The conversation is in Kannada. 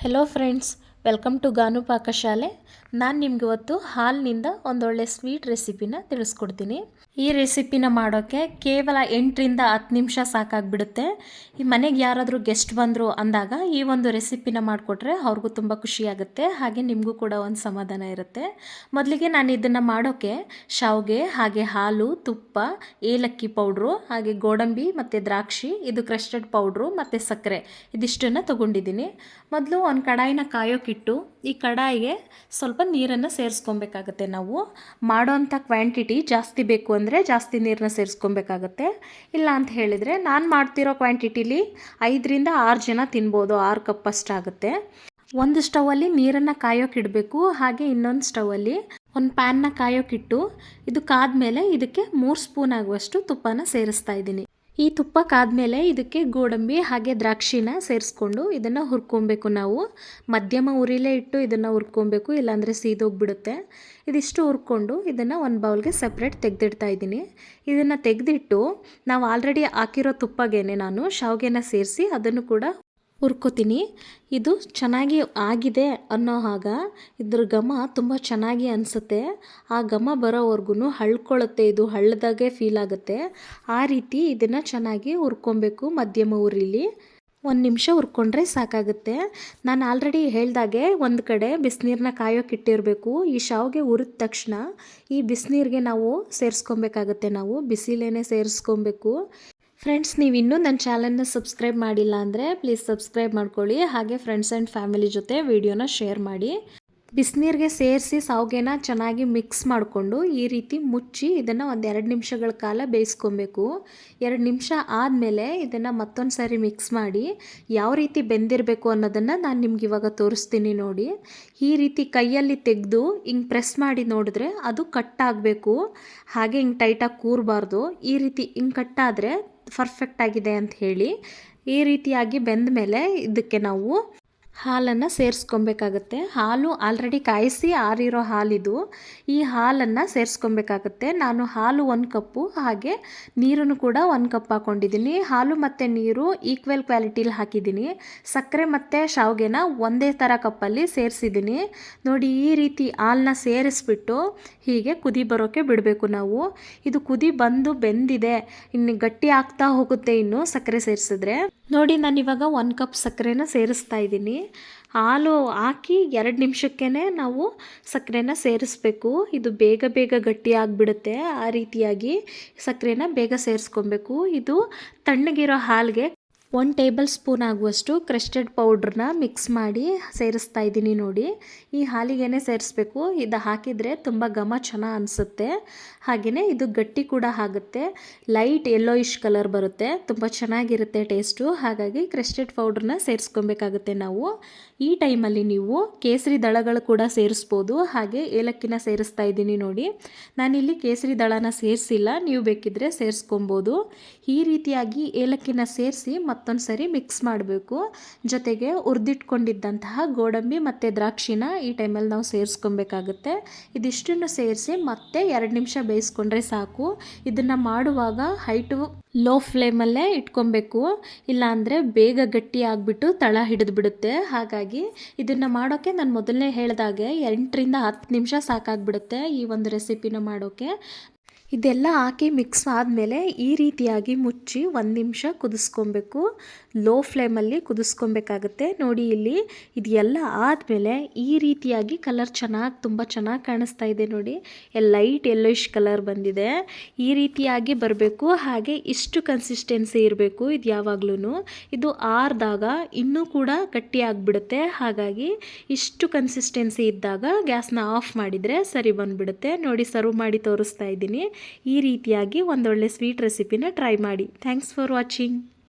ಹೆಲೋ ಫ್ರೆಂಡ್ಸ್, ವೆಲ್ಕಮ್ ಟು ಗಾನುಪಾಕಶಾಲೆ. ನಾನು ನಿಮ್ಗೆ ಇವತ್ತು ಹಾಲಿನಿಂದ ಒಂದೊಳ್ಳೆ ಸ್ವೀಟ್ ರೆಸಿಪಿನ ತಿಳಿಸ್ಕೊಡ್ತೀನಿ. ಈ ರೆಸಿಪಿನ ಮಾಡೋಕ್ಕೆ ಕೇವಲ 8ರಿಂದ 10 ನಿಮಿಷ ಸಾಕಾಗ್ಬಿಡುತ್ತೆ. ಈ ಮನೆಗೆ ಯಾರಾದರೂ ಗೆಸ್ಟ್ ಬಂದರು ಅಂದಾಗ ಈ ಒಂದು ರೆಸಿಪಿನ ಮಾಡಿಕೊಟ್ರೆ ಅವ್ರಿಗೂ ತುಂಬ ಖುಷಿಯಾಗುತ್ತೆ, ಹಾಗೆ ನಿಮಗೂ ಕೂಡ ಒಂದು ಸಮಾಧಾನ ಇರುತ್ತೆ. ಮೊದಲಿಗೆ ನಾನು ಇದನ್ನು ಮಾಡೋಕ್ಕೆ ಶಾವಿಗೆ, ಹಾಗೆ ಹಾಲು, ತುಪ್ಪ, ಏಲಕ್ಕಿ ಪೌಡ್ರು, ಹಾಗೆ ಗೋಡಂಬಿ ಮತ್ತು ದ್ರಾಕ್ಷಿ, ಇದು ಕ್ರಸ್ಟರ್ಡ್ ಪೌಡ್ರು ಮತ್ತು ಸಕ್ಕರೆ ಇದಿಷ್ಟನ್ನು ತೊಗೊಂಡಿದ್ದೀನಿ. ಮೊದಲು ಒಂದು ಕಡಾಯಿನ ಕಾಯೋಕ್ಕಿಟ್ಟು ಈ ಕಡಾಯಿಗೆ ಸ್ವಲ್ಪ ನೀರನ್ನು ಸೇರಿಸ್ಕೊಬೇಕಾಗತ್ತೆ. ನಾವು ಮಾಡೋವಂಥ ಕ್ವಾಂಟಿಟಿ ಜಾಸ್ತಿ ಬೇಕು ಅಂದರೆ ಜಾಸ್ತಿ ನೀರನ್ನ ಸೇರಿಸ್ಕೊಬೇಕಾಗತ್ತೆ. ಇಲ್ಲ ಅಂತ ಹೇಳಿದರೆ ನಾನು ಮಾಡ್ತಿರೋ ಕ್ವಾಂಟಿಟಿಲಿ 5ರಿಂದ 6 ಜನ ತಿನ್ಬೋದು, 6 ಕಪ್ ಅಷ್ಟಾಗುತ್ತೆ. ಒಂದು ಸ್ಟವಲ್ಲಿ ನೀರನ್ನು ಕಾಯೋಕ್ಕಿಡಬೇಕು, ಹಾಗೆ ಇನ್ನೊಂದು ಸ್ಟವಲ್ಲಿ ಒಂದು ಪ್ಯಾನ್ನ ಕಾಯೋಕ್ಕಿಟ್ಟು ಇದು ಕಾದ್ಮೇಲೆ ಇದಕ್ಕೆ 3 ಸ್ಪೂನ್ ಆಗುವಷ್ಟು ತುಪ್ಪನ ಸೇರಿಸ್ತಾ ಇದ್ದೀನಿ. ಈ ತುಪ್ಪ ಕಾದ್ಮೇಲೆ ಇದಕ್ಕೆ ಗೋಡಂಬಿ ಹಾಗೆ ದ್ರಾಕ್ಷಿನ ಸೇರಿಸ್ಕೊಂಡು ಇದನ್ನು ಹುರ್ಕೊಬೇಕು. ನಾವು ಮಧ್ಯಮ ಉರಿಲೇ ಇಟ್ಟು ಇದನ್ನು ಹುರ್ಕೊಬೇಕು, ಇಲ್ಲಾಂದರೆ ಸೀದೋಗ್ಬಿಡುತ್ತೆ. ಇದಿಷ್ಟು ಹುರ್ಕೊಂಡು ಇದನ್ನು ಒಂದು ಬೌಲ್ಗೆ ಸಪ್ರೇಟ್ ತೆಗೆದಿಡ್ತಾ ಇದ್ದೀನಿ. ಇದನ್ನು ತೆಗೆದಿಟ್ಟು ನಾವು ಆಲ್ರೆಡಿ ಹಾಕಿರೋ ತುಪ್ಪಗೇನೆ ನಾನು ಶಾವಿಗೆನ ಸೇರಿಸಿ ಅದನ್ನು ಕೂಡ ಹುರ್ಕೋತೀನಿ. ಇದು ಚೆನ್ನಾಗಿ ಆಗಿದೆ ಅನ್ನೋ ಆಗ ಇದ್ರ ಘಮ ತುಂಬ ಚೆನ್ನಾಗಿ ಅನಿಸುತ್ತೆ. ಆ ಘಮ ಬರೋವರೆಗೂ ಹಳ್ಕೊಳ್ಳುತ್ತೆ, ಇದು ಹಳ್ಳದಾಗೆ ಫೀಲ್ ಆಗುತ್ತೆ. ಆ ರೀತಿ ಇದನ್ನು ಚೆನ್ನಾಗಿ ಹುರ್ಕೊಬೇಕು ಮಧ್ಯಮ ಉರಿಲಿ. 1 ನಿಮಿಷ ಹುರ್ಕೊಂಡ್ರೆ ಸಾಕಾಗುತ್ತೆ. ನಾನು ಆಲ್ರೆಡಿ ಹೇಳ್ದಾಗೆ ಒಂದು ಕಡೆ ಬಿಸಿನೀರನ್ನ ಕಾಯೋಕ್ಕಿಟ್ಟಿರಬೇಕು. ಈ ಶಾವಿಗೆ ಹುರಿದ ತಕ್ಷಣ ಈ ಬಿಸಿನೀರಿಗೆ ನಾವು ಸೇರಿಸ್ಕೊಬೇಕಾಗತ್ತೆ. ನಾವು ಬಿಸಿಲೇನೆ ಸೇರಿಸ್ಕೊಬೇಕು. ಫ್ರೆಂಡ್ಸ್, ನೀವು ಇನ್ನೂ ನನ್ನ ಚಾನಲ್ನ ಸಬ್ಸ್ಕ್ರೈಬ್ ಮಾಡಿಲ್ಲ ಅಂದರೆ ಪ್ಲೀಸ್ ಸಬ್ಸ್ಕ್ರೈಬ್ ಮಾಡ್ಕೊಳ್ಳಿ, ಹಾಗೆ ಫ್ರೆಂಡ್ಸ್ ಆ್ಯಂಡ್ ಫ್ಯಾಮಿಲಿ ಜೊತೆ ವಿಡಿಯೋನ ಶೇರ್ ಮಾಡಿ. ಬಿಸಿನೀರಿಗೆ ಸೇರಿಸಿ ಶಾವಿಗೆನ ಚೆನ್ನಾಗಿ ಮಿಕ್ಸ್ ಮಾಡಿಕೊಂಡು ಈ ರೀತಿ ಮುಚ್ಚಿ ಇದನ್ನು ಒಂದು 2 ನಿಮಿಷಗಳ ಕಾಲ ಬೇಯಿಸ್ಕೊಬೇಕು. 2 ನಿಮಿಷ ಆದಮೇಲೆ ಇದನ್ನು ಮತ್ತೊಂದು ಸಾರಿ ಮಿಕ್ಸ್ ಮಾಡಿ ಯಾವ ರೀತಿ ಬೆಂದಿರಬೇಕು ಅನ್ನೋದನ್ನು ನಾನು ನಿಮ್ಗೆ ಇವಾಗ ತೋರಿಸ್ತೀನಿ ನೋಡಿ. ಈ ರೀತಿ ಕೈಯಲ್ಲಿ ತೆಗೆದು ಹಿಂಗೆ ಪ್ರೆಸ್ ಮಾಡಿ ನೋಡಿದ್ರೆ ಅದು ಕಟ್ಟಾಗಬೇಕು, ಹಾಗೆ ಹಿಂಗೆ ಟೈಟಾಗಿ ಕೂರಬಾರ್ದು. ಈ ರೀತಿ ಹಿಂಗೆ ಕಟ್ಟಾದರೆ ಪರ್ಫೆಕ್ಟ್ ಆಗಿದೆ ಅಂತ ಹೇಳಿ. ಈ ರೀತಿಯಾಗಿ ಬೆಂದ ಮೇಲೆ ಇದಕ್ಕೆ ನಾವು ಹಾಲನ್ನು ಸೇರಿಸ್ಕೊಬೇಕಾಗತ್ತೆ. ಹಾಲು ಆಲ್ರೆಡಿ ಕಾಯಿಸಿ ಆರಿರೋ ಹಾಲಿದು. ಈ ಹಾಲನ್ನು ಸೇರಿಸ್ಕೊಬೇಕಾಗತ್ತೆ. ನಾನು ಹಾಲು 1 ಕಪ್ಪು ಹಾಗೆ ನೀರನ್ನು ಕೂಡ 1 ಕಪ್ ಹಾಕ್ಕೊಂಡಿದ್ದೀನಿ. ಹಾಲು ಮತ್ತು ನೀರು ಈಕ್ವಲ್ ಕ್ವಾಲಿಟಿಲಿ ಹಾಕಿದ್ದೀನಿ. ಸಕ್ಕರೆ ಮತ್ತು ಶಾವಿಗೆನ ಒಂದೇ ಥರ ಕಪ್ಪಲ್ಲಿ ಸೇರಿಸಿದ್ದೀನಿ ನೋಡಿ. ಈ ರೀತಿ ಹಾಲನ್ನ ಸೇರಿಸ್ಬಿಟ್ಟು ಹೀಗೆ ಕುದಿ ಬರೋಕ್ಕೆ ಬಿಡಬೇಕು ನಾವು. ಇದು ಕುದಿ ಬಂದು ಬೆಂದಿದೆ, ಇನ್ನು ಗಟ್ಟಿ ಆಗ್ತಾ ಹೋಗುತ್ತೆ ಇನ್ನು ಸಕ್ಕರೆ ಸೇರಿಸಿದ್ರೆ. ನೋಡಿ, ನಾನಿವಾಗ 1 ಕಪ್ ಸಕ್ಕರೆನ ಸೇರಿಸ್ತಾ ಇದ್ದೀನಿ. ಹಾಲು ಹಾಕಿ 2 ನಿಮಿಷಕ್ಕೇ ನಾವು ಸಕ್ಕರೆನ ಸೇರಿಸ್ಬೇಕು. ಇದು ಬೇಗ ಬೇಗ ಗಟ್ಟಿ ಆಗಿಬಿಡುತ್ತೆ. ಆ ರೀತಿಯಾಗಿ ಸಕ್ಕರೆನ ಬೇಗ ಸೇರಿಸ್ಕೊಬೇಕು. ಇದು ತಣ್ಣಗಿರೋ ಹಾಲಿಗೆ 1 ಟೇಬಲ್ ಸ್ಪೂನ್ ಆಗುವಷ್ಟು ಕ್ರಸ್ಟರ್ಡ್ ಪೌಡ್ರನ್ನ ಮಿಕ್ಸ್ ಮಾಡಿ ಸೇರಿಸ್ತಾ ಇದ್ದೀನಿ ನೋಡಿ. ಈ ಹಾಲಿಗೆ ಸೇರಿಸ್ಬೇಕು. ಇದು ಹಾಕಿದರೆ ತುಂಬ ಘಮ ಚೆನ್ನಾಗಿ ಅನಿಸುತ್ತೆ, ಹಾಗೆಯೇ ಇದು ಗಟ್ಟಿ ಕೂಡ ಆಗುತ್ತೆ. ಲೈಟ್ ಯೆಲ್ಲೋಯಿಶ್ ಕಲರ್ ಬರುತ್ತೆ, ತುಂಬ ಚೆನ್ನಾಗಿರುತ್ತೆ ಟೇಸ್ಟು. ಹಾಗಾಗಿ ಕ್ರಸ್ಟರ್ಡ್ ಪೌಡ್ರನ್ನ ಸೇರಿಸ್ಕೊಬೇಕಾಗುತ್ತೆ ನಾವು. ಈ ಟೈಮಲ್ಲಿ ನೀವು ಕೇಸರಿ ದಳಗಳು ಕೂಡ ಸೇರಿಸ್ಬೋದು, ಹಾಗೆ ಏಲಕ್ಕಿನ ಸೇರಿಸ್ತಾ ಇದ್ದೀನಿ ನೋಡಿ. ನಾನಿಲ್ಲಿ ಕೇಸರಿ ದಳನ ಸೇರಿಸಿಲ್ಲ, ನೀವು ಬೇಕಿದ್ದರೆ ಸೇರಿಸ್ಕೊಬೋದು. ಈ ರೀತಿಯಾಗಿ ಏಲಕ್ಕಿನ ಸೇರಿಸಿ ಮತ್ತೊಂದು ಸರಿ ಮಿಕ್ಸ್ ಮಾಡಬೇಕು. ಜೊತೆಗೆ ಹುರಿದಿಟ್ಕೊಂಡಿದ್ದಂತಹ ಗೋಡಂಬಿ ಮತ್ತು ದ್ರಾಕ್ಷಿನ ಈ ಟೈಮಲ್ಲಿ ನಾವು ಸೇರಿಸ್ಕೊಬೇಕಾಗುತ್ತೆ. ಇದಿಷ್ಟನ್ನು ಸೇರಿಸಿ ಮತ್ತೆ 2 ನಿಮಿಷ ಬೇಯಿಸ್ಕೊಂಡ್ರೆ ಸಾಕು. ಇದನ್ನು ಮಾಡುವಾಗ ಹೈ ಟು ಲೋ ಫ್ಲೇಮಲ್ಲೇ ಇಟ್ಕೊಬೇಕು, ಇಲ್ಲಾಂದರೆ ಬೇಗ ಗಟ್ಟಿ ಆಗಿಬಿಟ್ಟು ತಳ ಹಿಡಿದ್ಬಿಡುತ್ತೆ. ಹಾಗಾಗಿ ಇದನ್ನು ಮಾಡೋಕ್ಕೆ ನಾನು ಮೊದಲನೇ ಹೇಳಿದಾಗೆ 8ರಿಂದ 10 ನಿಮಿಷ ಸಾಕಾಗ್ಬಿಡುತ್ತೆ ಈ ಒಂದು ರೆಸಿಪಿನ ಮಾಡೋಕ್ಕೆ. ಇದೆಲ್ಲ ಹಾಕಿ ಮಿಕ್ಸ್ ಆದಮೇಲೆ ಈ ರೀತಿಯಾಗಿ ಮುಚ್ಚಿ 1 ನಿಮಿಷ ಕುದಿಸ್ಕೊಬೇಕು. ಲೋ ಫ್ಲೇಮಲ್ಲಿ ಕುದಿಸ್ಕೊಬೇಕಾಗತ್ತೆ ನೋಡಿ. ಇಲ್ಲಿ ಇದೆಲ್ಲ ಆದಮೇಲೆ ಈ ರೀತಿಯಾಗಿ ಕಲರ್ ತುಂಬ ಚೆನ್ನಾಗಿ ಕಾಣಿಸ್ತಾ ಇದೆ ನೋಡಿ. ಲೈಟ್ ಯೆಲ್ಲೋಯಿಶ್ ಕಲರ್ ಬಂದಿದೆ. ಈ ರೀತಿಯಾಗಿ ಬರಬೇಕು, ಹಾಗೆ ಇಷ್ಟು ಕನ್ಸಿಸ್ಟೆನ್ಸಿ ಇರಬೇಕು. ಇದು ಯಾವಾಗ್ಲೂ ಇದು ಆರಿದಾಗ ಇನ್ನೂ ಕೂಡ ಗಟ್ಟಿ ಆಗಿಬಿಡುತ್ತೆ. ಹಾಗಾಗಿ ಇಷ್ಟು ಕನ್ಸಿಸ್ಟೆನ್ಸಿ ಇದ್ದಾಗ ಗ್ಯಾಸ್ನ ಆಫ್ ಮಾಡಿದರೆ ಸರಿ ಬಂದುಬಿಡುತ್ತೆ ನೋಡಿ. ಸರ್ವ್ ಮಾಡಿ ತೋರಿಸ್ತಾ ಇದ್ದೀನಿ. ಈ ರೀತಿಯಾಗಿ ಒಂದೊಳ್ಳೆ ಸ್ವೀಟ್ ರೆಸಿಪಿನ ಟ್ರೈ ಮಾಡಿ. Thanks for watching.